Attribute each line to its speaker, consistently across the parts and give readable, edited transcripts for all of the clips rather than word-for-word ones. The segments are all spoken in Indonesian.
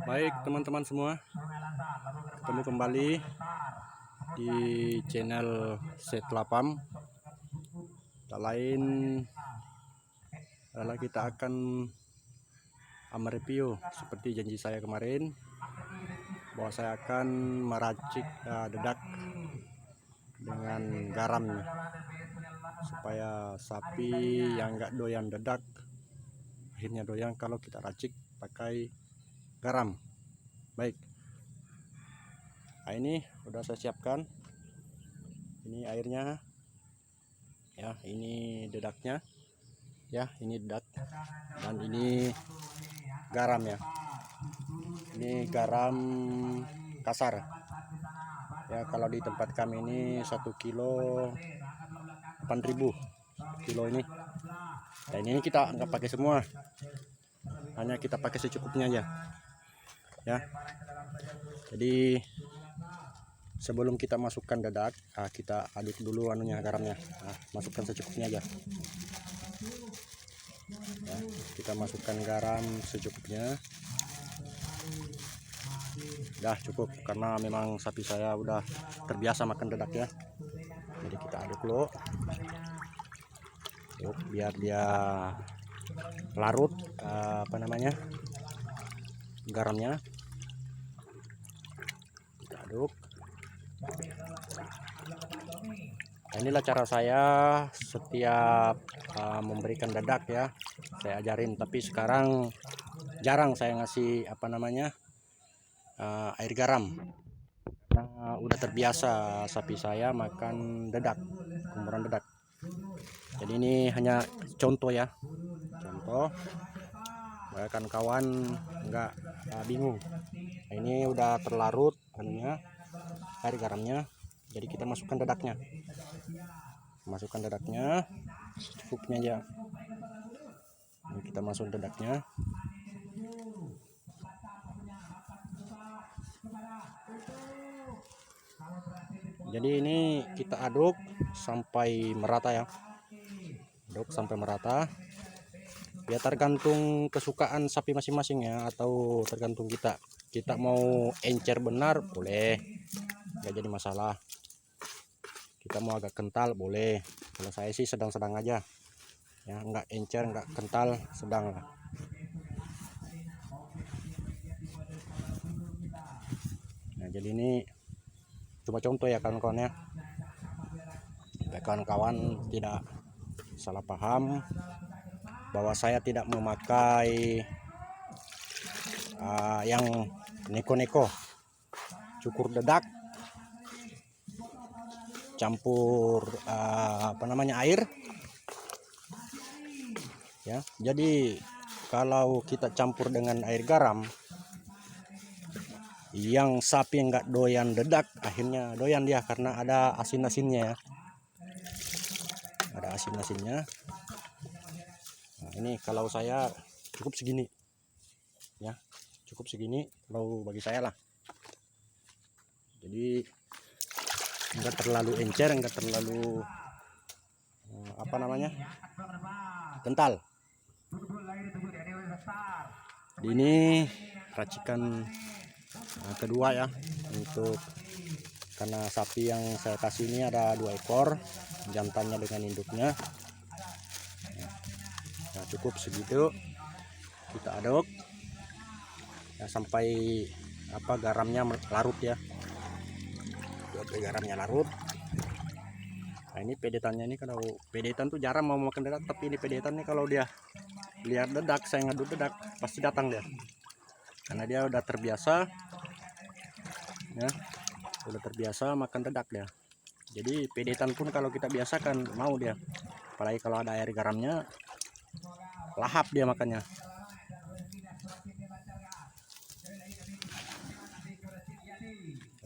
Speaker 1: Baik teman-teman semua, ketemu kembali di channel Setlapam. Tak lain adalah kita akan mereview seperti janji saya kemarin, bahwa saya akan meracik dedak dengan garam nih, supaya sapi yang nggak doyan dedak akhirnya doyan kalau kita racik pakai garam. Baik, nah ini udah saya siapkan, ini airnya ya, ini dedaknya ya, ini dedak, dan ini garam ya, ini garam kasar ya. Kalau di tempat kami ini 1 kilo 8.000 kilo ini. Dan ini kita nggak pakai semua, hanya kita pakai secukupnya aja ya. Jadi sebelum kita masukkan dedak, kita aduk dulu garamnya. Masukkan secukupnya aja ya. Kita masukkan garam secukupnya, udah cukup, karena memang sapi saya udah terbiasa makan dedak ya. Jadi kita aduk dulu biar dia larut garamnya. Kita aduk. Nah, inilah cara saya setiap memberikan dedak ya, saya ajarin. Tapi sekarang jarang saya ngasih air garam, karena udah terbiasa sapi saya makan dedak, kumpulan dedak. Jadi ini hanya contoh ya, contoh bahkan kawan nggak bingung. Nah, ini udah terlarut air garamnya, jadi kita masukkan dedaknya. Secukupnya aja. Ini kita masukkan dedaknya. Jadi ini kita aduk sampai merata ya, ya tergantung kesukaan sapi masing-masing ya, atau tergantung kita mau encer benar boleh, nggak jadi masalah. Kita mau agak kental boleh. Kalau saya sih sedang-sedang aja ya, nggak encer nggak kental, sedang lah. Nah jadi ini cuma contoh ya kawan-kawan ya, supaya kawan-kawan tidak salah paham bahwa saya tidak memakai yang neko-neko, cukur dedak campur air ya. Jadi kalau kita campur dengan air garam, yang sapi nggak doyan dedak akhirnya doyan dia, karena ada asin-asinnya ya, ada asin-asinnya. Nah, ini kalau saya cukup segini ya, cukup segini kalau bagi saya lah. Jadi enggak terlalu encer, enggak terlalu kental. Ini racikan kedua ya, karena sapi yang saya kasih ini ada 2 ekor, jantannya dengan induknya. Nah, cukup segitu, kita aduk ya, sampai garamnya larut ya. Garamnya larut. Nah ini pedetannya, ini kalau pedetan tuh jarang mau makan dedak, tapi ini pedetan nih kalau dia lihat dedak, saya ngaduk dedak, pasti datang dia, karena dia udah terbiasa ya, udah terbiasa makan dedak dia. Jadi pedetan pun kalau kita biasakan mau dia, apalagi kalau ada air garamnya, lahap dia makannya.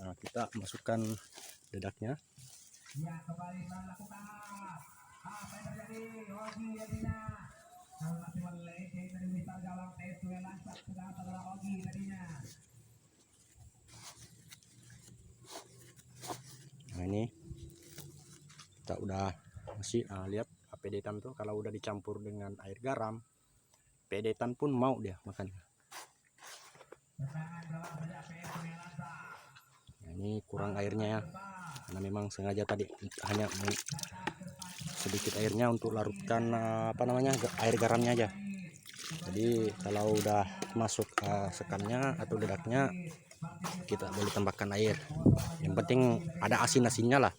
Speaker 1: Nah, kita masukkan dedaknya. Nah ini kita udah masih lihat pedetan tuh kalau udah dicampur dengan air garam, pedetan pun mau dia makan. Nah, ini kurang airnya ya, karena memang sengaja tadi hanya sedikit airnya untuk larutkan air garamnya aja. Jadi kalau udah masuk sekannya atau dedaknya, kita boleh tambahkan air. Yang penting ada asin-asinnya lah.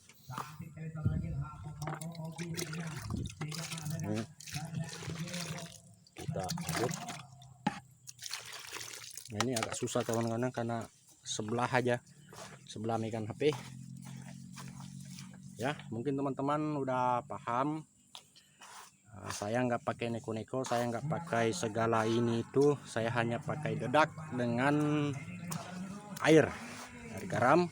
Speaker 1: Ini kita aduk. Nah, ini agak susah kawan-kawan karena sebelah megang HP. Ya, mungkin teman-teman udah paham. Saya nggak pakai neko-neko, saya nggak pakai segala ini itu, saya hanya pakai dedak dengan air garam.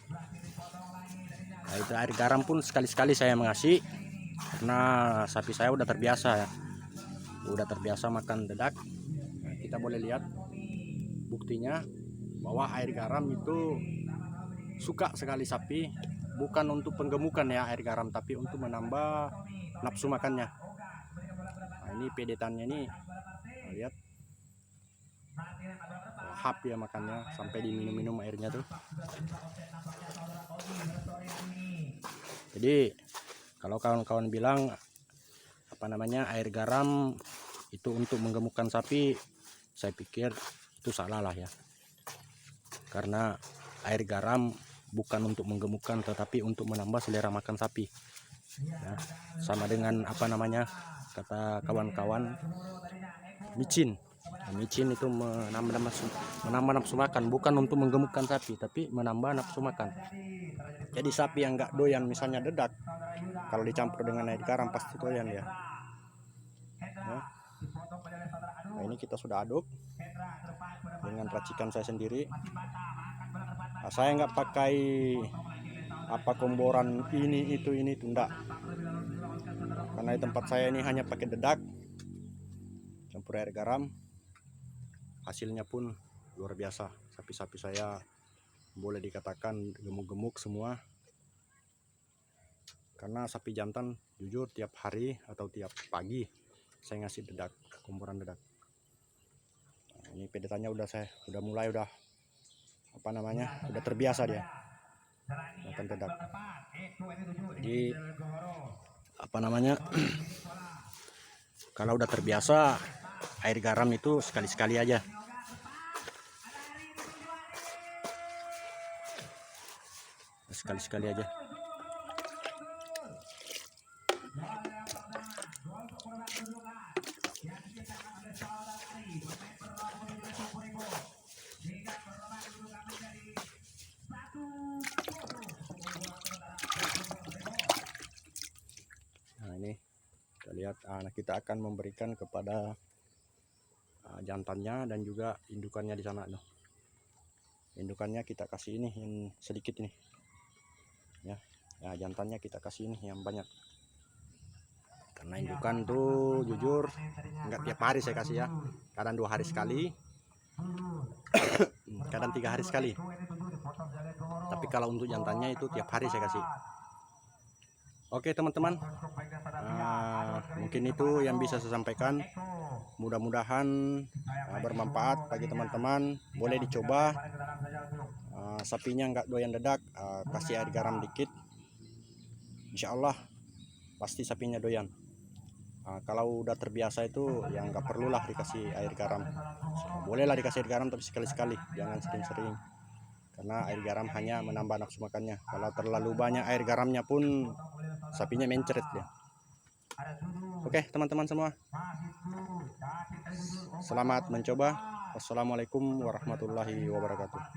Speaker 1: Nah, itu air garam pun sekali-sekali saya mengasih, karena sapi saya udah terbiasa ya, udah terbiasa makan dedak. Nah, kita boleh lihat buktinya bahwa air garam itu suka sekali sapi, bukan untuk penggemukan ya air garam, tapi untuk menambah nafsu makannya. Nah, ini pedetannya ini, lihat lahap ya makannya, sampai diminum-minum airnya tuh. Jadi kalau kawan-kawan bilang air garam itu untuk menggemukkan sapi, saya pikir itu salah lah ya, karena air garam bukan untuk menggemukkan, tetapi untuk menambah selera makan sapi ya. Sama dengan kata kawan-kawan, micin. Micin itu menambah nafsu makan, bukan untuk menggemukkan sapi, tapi menambah nafsu makan. Jadi sapi yang nggak doyan misalnya dedak, kalau dicampur dengan air garam pasti doyan ya. Nah, ini kita sudah aduk dengan racikan saya sendiri. Nah, saya nggak pakai komboran ini itu enggak, karena di tempat saya ini hanya pakai dedak campur air garam. Hasilnya pun luar biasa. Sapi-sapi saya boleh dikatakan gemuk-gemuk semua, karena sapi jantan jujur tiap hari atau tiap pagi saya ngasih dedak, komboran dedak. Nah, ini pedetannya udah terbiasa dia makan dedak. Jadi kalau udah terbiasa, air garam itu sekali-sekali aja. Sekali-sekali aja. Nah, ini kita lihat, kita akan memberikan kepada jantannya dan juga indukannya di sana. Indukannya kita kasih ini yang sedikit ini ya. Nah, jantannya kita kasih ini yang banyak, karena indukan tuh jujur nggak tiap hari saya kasih ya, kadang 2 hari sekali, kadang 3 hari sekali. Tapi kalau untuk jantannya itu tiap hari saya kasih. Oke teman-teman, mungkin itu yang bisa saya sampaikan. Mudah-mudahan bermanfaat bagi teman-teman. Boleh dicoba. Sapinya nggak doyan dedak, kasih air garam dikit, insya Allah pasti sapinya doyan. Kalau udah terbiasa itu ya nggak perlulah dikasih air garam. Bolehlah dikasih air garam, tapi sekali-sekali, jangan sering-sering, karena air garam hanya menambah nafsu makannya. Kalau terlalu banyak air garamnya pun sapinya mencret ya. Oke teman-teman semua, selamat mencoba. Wassalamualaikum warahmatullahi wabarakatuh.